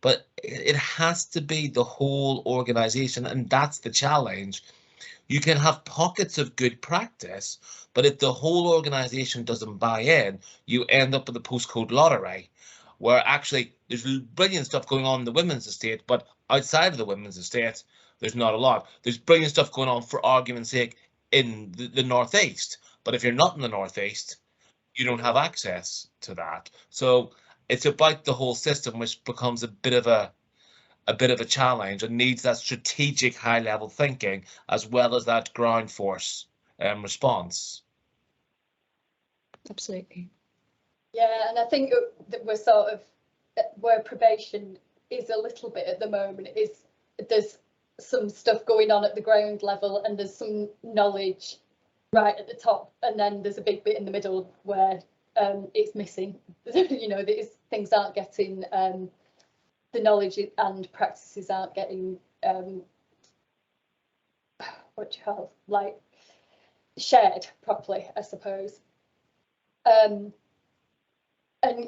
But it has to be the whole organization, and that's the challenge. You can have pockets of good practice, but if the whole organization doesn't buy in, you end up with a postcode lottery where actually there's brilliant stuff going on in the women's estate, but outside of the women's estate, there's not a lot. There's brilliant stuff going on, for argument's sake, in the Northeast, but if you're not in the Northeast, you don't have access to that. So it's about the whole system, which becomes a bit of a challenge and needs that strategic high level thinking as well as that ground force response. Absolutely. Yeah, and I think that we're sort of where probation is a little bit at the moment is there's some stuff going on at the ground level and there's some knowledge right at the top, and then there's a big bit in the middle where it's missing. These things aren't getting the knowledge and practices aren't getting shared properly, I suppose. And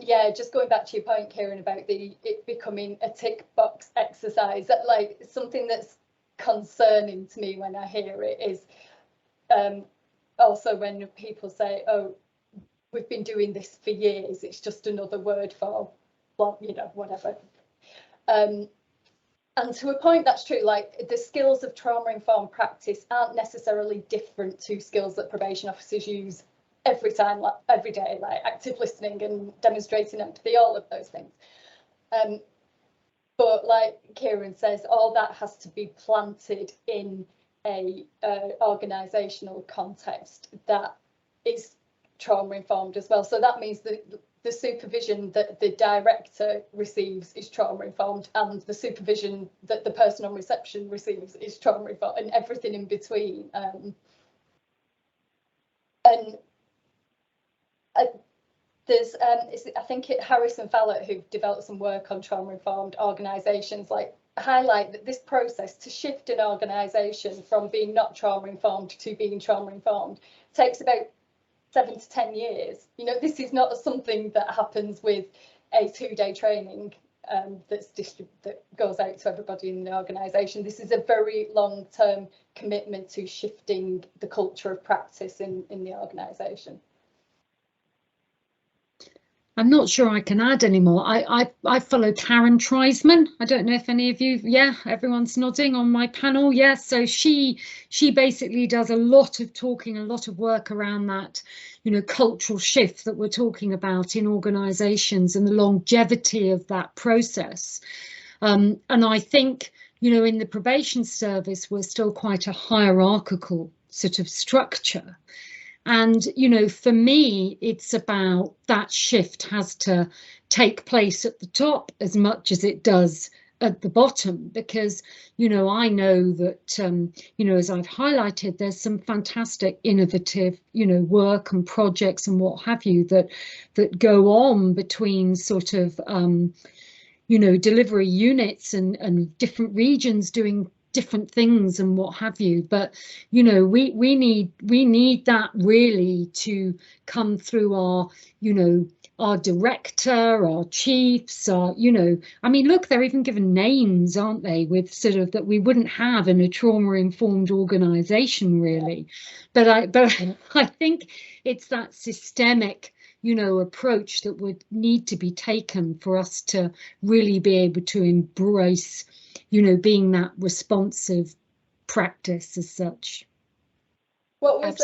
yeah, just going back to your point, Kieran, about it becoming a tick box exercise, that like something that's concerning to me when I hear it is also when people say, oh, we've been doing this for years, it's just another word for, well, whatever. And to a point, that's true. Like the skills of trauma-informed practice aren't necessarily different to skills that probation officers use every time, like every day, like active listening and demonstrating empathy, all of those things. But like Kieran says, all that has to be planted in a organisational context that is trauma-informed as well. So that means that the supervision that the director receives is trauma-informed, and the supervision that the person on reception receives is trauma-informed, and everything in between. There's I think Harris and Fallett, who've developed some work on trauma-informed organisations, like highlight that this process to shift an organisation from being not trauma-informed to being trauma-informed takes about 7 to 10 years. This is not something that happens with a 2-day training that goes out to everybody in the organisation. This is a very long-term commitment to shifting the culture of practice in the organisation. I'm not sure I can add any more. I follow Karen Treisman. I don't know if any of you, yeah, everyone's nodding on my panel. Yes, so she basically does a lot of talking, a lot of work around that, cultural shift that we're talking about in organisations and the longevity of that process. And I think, in the probation service, we're still quite a hierarchical sort of structure. And, for me, it's about that shift has to take place at the top as much as it does at the bottom, because, I know that, as I've highlighted, there's some fantastic innovative, work and projects and what have you that go on between sort of, delivery units and different regions doing different things and what have you. But you know, we need that really to come through our, you know, our director, our chiefs, our, you know, I mean, look, they're even given names, aren't they, with sort of that we wouldn't have in a trauma-informed organisation, really. But I think it's that systemic, you know, approach that would need to be taken for us to really be able to embrace, you know, being that responsive practice as such. What was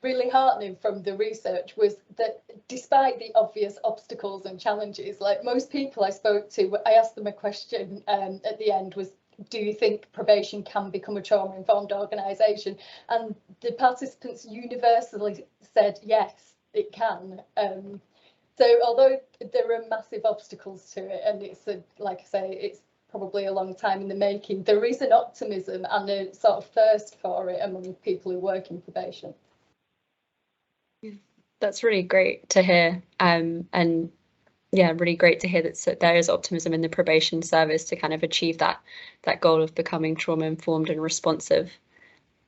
really heartening from the research was that despite the obvious obstacles and challenges, like most people I spoke to, I asked them a question at the end was, do you think probation can become a trauma-informed organisation? And the participants universally said yes, it can. So although there are massive obstacles to it, and it's like I say, it's probably a long time in the making, there is an optimism and a sort of thirst for it among people who work in probation. That's really great to hear, and yeah, really great to hear that there is optimism in the probation service to kind of achieve that goal of becoming trauma-informed and responsive.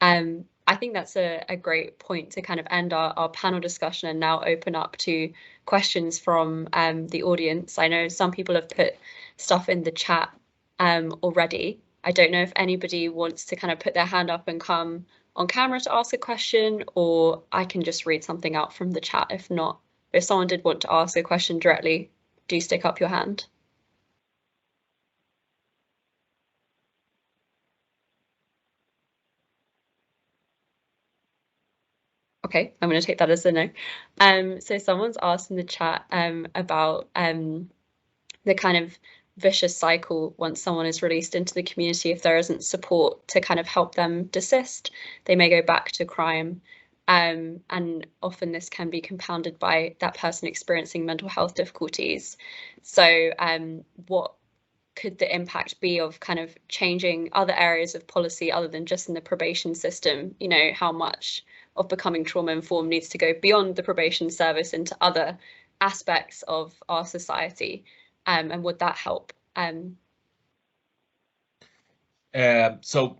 I think that's a great point to kind of end our panel discussion and now open up to questions from the audience. I know some people have put stuff in the chat already. I don't know if anybody wants to kind of put their hand up and come on camera to ask a question, or I can just read something out from the chat. If not, if someone did want to ask a question directly, do stick up your hand. Okay, I'm going to take that as a no. So someone's asked in the chat about the kind of vicious cycle once someone is released into the community. If there isn't support to kind of help them desist, they may go back to crime. And often this can be compounded by that person experiencing mental health difficulties. So what could the impact be of kind of changing other areas of policy other than just in the probation system? You know, how much of becoming trauma-informed needs to go beyond the probation service into other aspects of our society, and would that help? So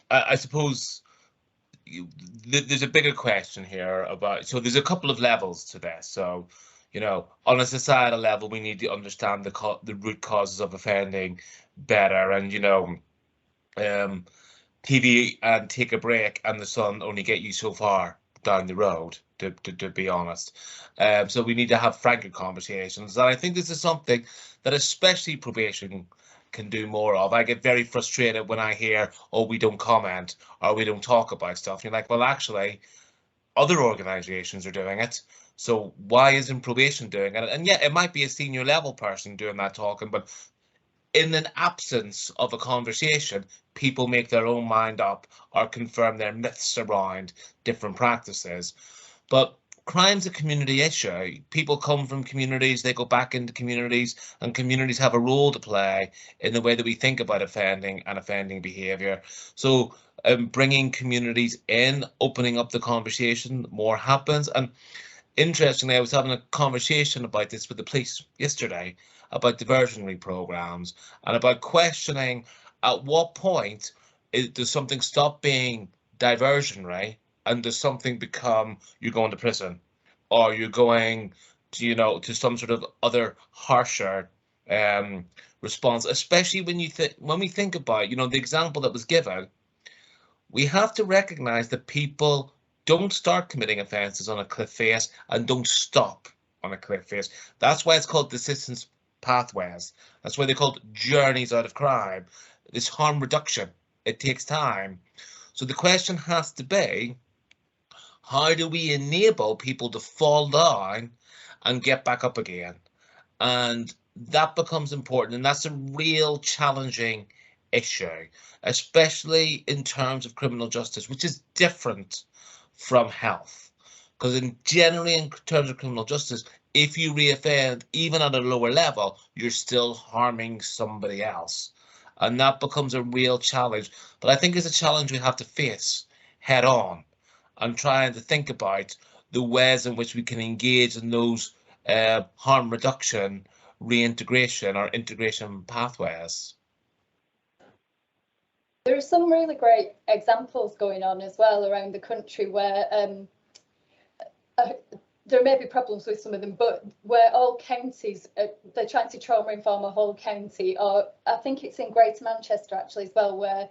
I suppose there's a bigger question here about, so there's a couple of levels to this. So, you know, on a societal level, we need to understand the root causes of offending better, and you know, TV and Take a Break and The Sun only get you so far down the road, to be honest. So we need to have franker conversations, and I think this is something that especially probation can do more of. I get very frustrated when I hear, oh, we don't comment or we don't talk about stuff. You're like, well, actually, other organizations are doing it. So why isn't probation doing it? And yeah, it might be a senior level person doing that talking, but in an absence of a conversation, people make their own mind up or confirm their myths around different practices. But crime's a community issue. People come from communities, they go back into communities, and communities have a role to play in the way that we think about offending and offending behaviour. So bringing communities in, opening up the conversation, more happens. And interestingly, I was having a conversation about this with the police yesterday, about diversionary programs and about questioning at what point does something stop being diversionary and does something become you're going to prison, or you're going to, you know, to some sort of other harsher response, especially when we think about, you know, the example that was given. We have to recognize that people don't start committing offences on a cliff face and don't stop on a cliff face. That's why it's called desistance pathways. That's why they're called journeys out of crime. This harm reduction, it takes time. So the question has to be, how do we enable people to fall down and get back up again? And that becomes important, and that's a real challenging issue, especially in terms of criminal justice, which is different from health. Because generally in terms of criminal justice, if you reoffend, even at a lower level, you're still harming somebody else. And that becomes a real challenge. But I think it's a challenge we have to face head on, and trying to think about the ways in which we can engage in those harm reduction, reintegration, or integration pathways. There are some really great examples going on as well around the country where there may be problems with some of them, but where all counties, they're trying to trauma inform a whole county, or I think it's in Greater Manchester actually as well, where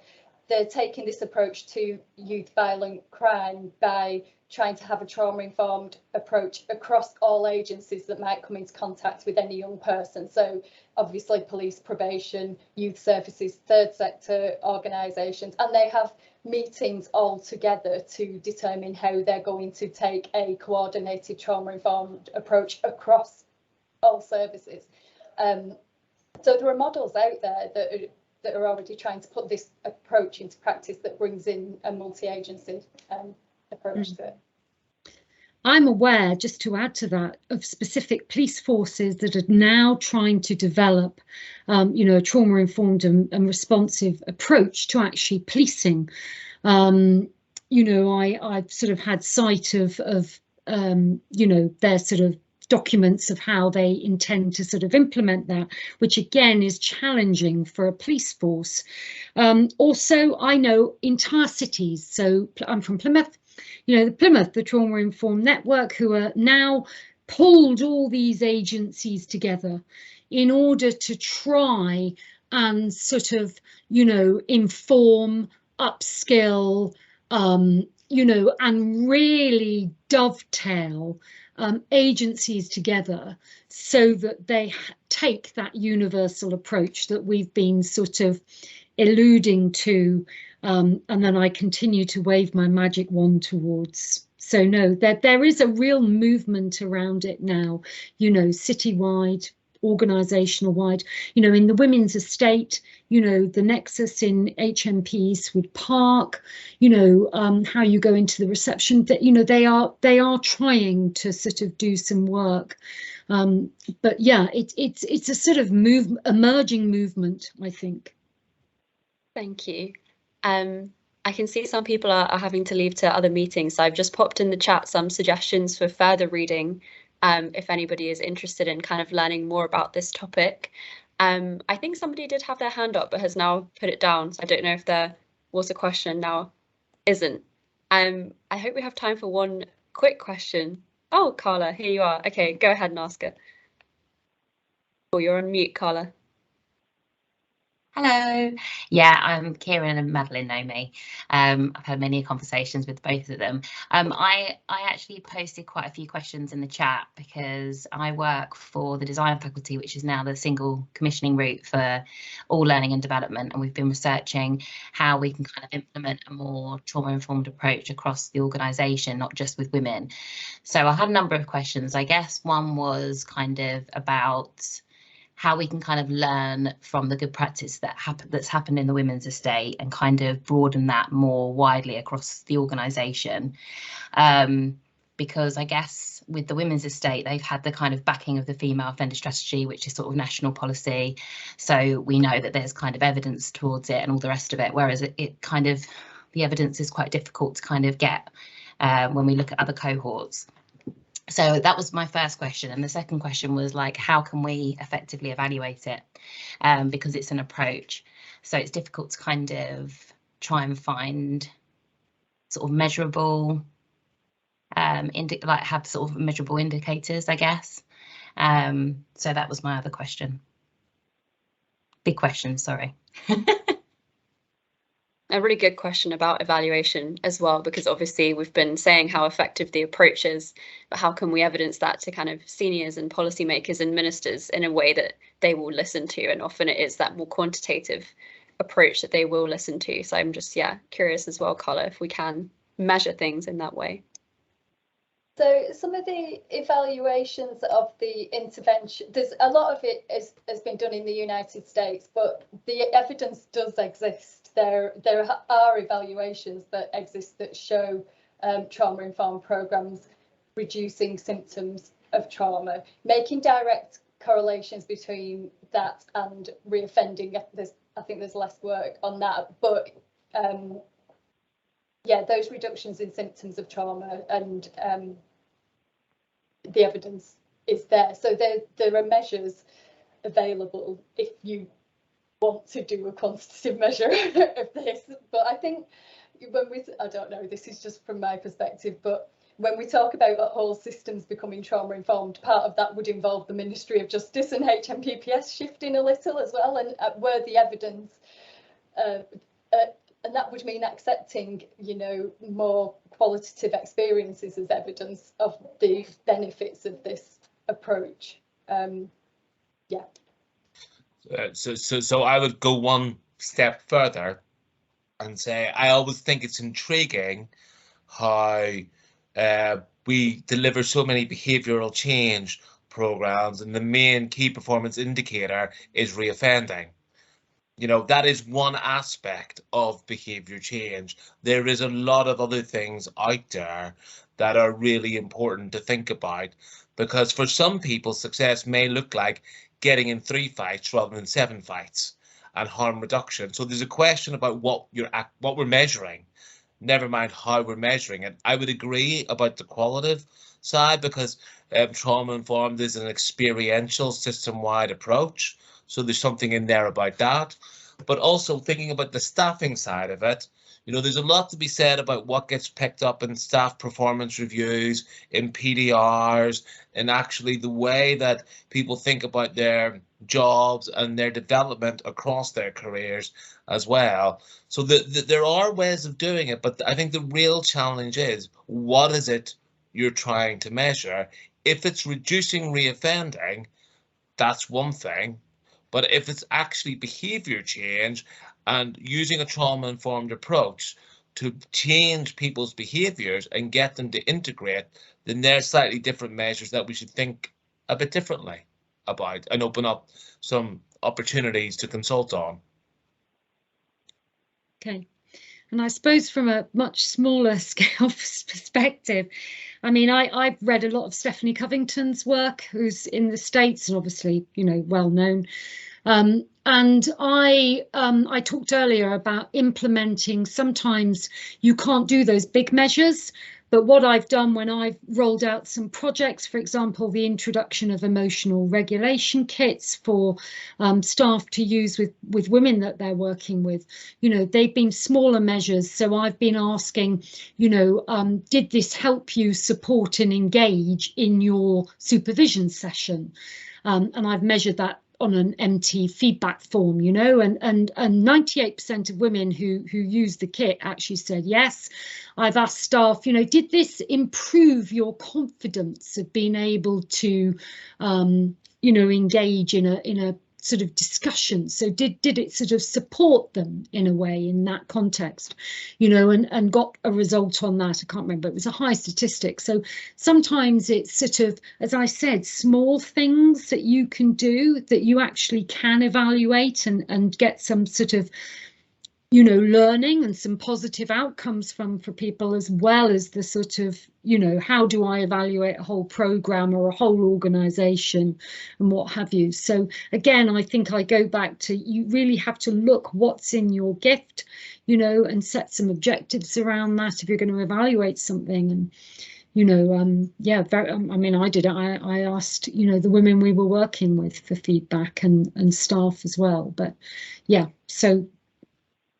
they're taking this approach to youth violent crime by trying to have a trauma-informed approach across all agencies that might come into contact with any young person. So obviously police, probation, youth services, third sector organisations, and they have meetings all together to determine how they're going to take a coordinated trauma-informed approach across all services. So there are models out there that are already trying to put this approach into practice that brings in a multi-agency approach to it. I'm aware, just to add to that, of specific police forces that are now trying to develop, you know, a trauma-informed and responsive approach to actually policing. You know, I've sort of had sight of you know, their sort of documents of how they intend to sort of implement that, which again is challenging for a police force. Also, I know entire cities, so I'm from Plymouth, you know, the Trauma Informed Network, who are now pulled all these agencies together in order to try and sort of, you know, inform, upskill, you know, and really dovetail agencies together so that they take that universal approach that we've been sort of alluding to, and then I continue to wave my magic wand towards. So no, there is a real movement around it now, you know, citywide, organisational wide, you know, in the women's estate, you know, the nexus in HMP Eastwood Park, you know, how you go into the reception, that, you know, they are trying to sort of do some work. But yeah, it's a sort of emerging movement, I think. Thank you. I can see some people are having to leave to other meetings, so I've just popped in the chat some suggestions for further reading, if anybody is interested in kind of learning more about this topic. I think somebody did have their hand up but has now put it down, so I don't know if there was a question, now isn't. I hope we have time for one quick question. Oh, Carla, here you are. Okay, go ahead and ask it. Oh, you're on mute, Carla. Hello. Yeah, I'm Kieran and Madeline know me. I've had many conversations with both of them. I actually posted quite a few questions in the chat because I work for the design faculty, which is now the single commissioning route for all learning and development, and we've been researching how we can kind of implement a more trauma-informed approach across the organisation, not just with women. So I had a number of questions. I guess one was kind of about how we can kind of learn from the good practice that's happened in the women's estate and kind of broaden that more widely across the organisation. Because I guess with the women's estate, they've had the kind of backing of the female offender strategy, which is sort of national policy. So we know that there's kind of evidence towards it and all the rest of it, whereas it kind of, the evidence is quite difficult to kind of get when we look at other cohorts. So that was my first question. And the second question was like, how can we effectively evaluate it? Because it's an approach. So it's difficult to kind of try and find sort of measurable, like have sort of measurable indicators, I guess. So that was my other question. Big question, sorry. A really good question about evaluation as well, because obviously we've been saying how effective the approach is, but how can we evidence that to kind of seniors and policymakers and ministers in a way that they will listen to? And often it is that more quantitative approach that they will listen to. So I'm just, yeah, curious as well, Carla, if we can measure things in that way. So some of the evaluations of the intervention, there's a lot of it has been done in the United States, but the evidence does exist. There are evaluations that exist that show trauma-informed programs reducing symptoms of trauma, making direct correlations between that and reoffending. I think there's less work on that, but yeah, those reductions in symptoms of trauma and the evidence is there. So there are measures available if you want to do a quantitative measure of this, but I think when I don't know, this is just from my perspective, but when we talk about whole systems becoming trauma informed, part of that would involve the Ministry of Justice and HMPPS shifting a little as well, and where the evidence, and that would mean accepting, you know, more qualitative experiences as evidence of the benefits of this approach. Yeah. So I would go one step further and say I always think it's intriguing how we deliver so many behavioural change programs, and the main key performance indicator is reoffending. You know, that is one aspect of behaviour change. There is a lot of other things out there that are really important to think about, because for some people, success may look like getting in 3 fights rather than 7 fights and harm reduction. So there's a question about what we're measuring, never mind how we're measuring it. I would agree about the qualitative side, because trauma informed is an experiential system-wide approach. So there's something in there about that. But also thinking about the staffing side of it, you know, there's a lot to be said about what gets picked up in staff performance reviews, in PDRs, and actually the way that people think about their jobs and their development across their careers as well. So there are ways of doing it, but I think the real challenge is, what is it you're trying to measure? If it's reducing reoffending, that's one thing. But if it's actually behaviour change and using a trauma-informed approach to change people's behaviours and get them to integrate, then they're slightly different measures that we should think a bit differently about and open up some opportunities to consult on. Okay. And I suppose from a much smaller scale perspective, I mean, I've read a lot of Stephanie Covington's work, who's in the States and obviously, you know, well known. And I talked earlier about implementing. Sometimes you can't do those big measures, but what I've done when I've rolled out some projects, for example, the introduction of emotional regulation kits for staff to use with women that they're working with, you know, they've been smaller measures. So I've been asking, you know, did this help you support and engage in your supervision session? And I've measured that on an MT feedback form, you know, and 98% of women who used the kit actually said yes. I've asked staff, you know, did this improve your confidence of being able to, you know, engage in a sort of discussion? So did it sort of support them in a way in that context, you know, and got a result on that? I can't remember, it was a high statistic. So sometimes it's sort of, as I said, small things that you can do that you actually can evaluate and get some sort of, you know, learning and some positive outcomes from for people, as well as the sort of, you know, how do I evaluate a whole program or a whole organization and what have you. So again, I think I go back to, you really have to look what's in your gift, you know, and set some objectives around that if you're going to evaluate something. And you know, yeah, I mean, I did it. I asked, you know, the women we were working with for feedback and staff as well. But yeah, so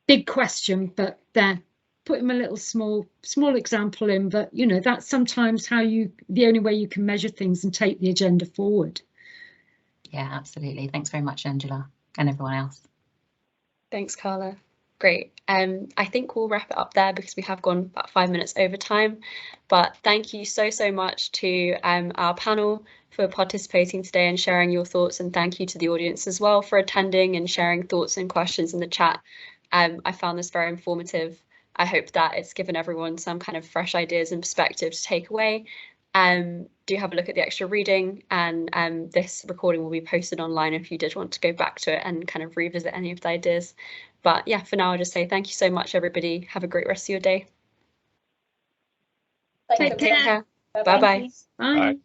big question, but there, put him a little small example in, but you know, that's sometimes how the only way you can measure things and take the agenda forward. Yeah, absolutely. Thanks very much, Angela, and everyone else. Thanks, Carla. Great. I think we'll wrap it up there because we have gone about 5 minutes over time. But thank you so much to our panel for participating today and sharing your thoughts, and thank you to the audience as well for attending and sharing thoughts and questions in the chat. I found this very informative. I hope that it's given everyone some kind of fresh ideas and perspective to take away. Do have a look at the extra reading, and this recording will be posted online if you did want to go back to it and kind of revisit any of the ideas. But yeah, for now, I'll just say thank you so much, everybody. Have a great rest of your day. Take care. Bye-bye. Bye-bye. Bye.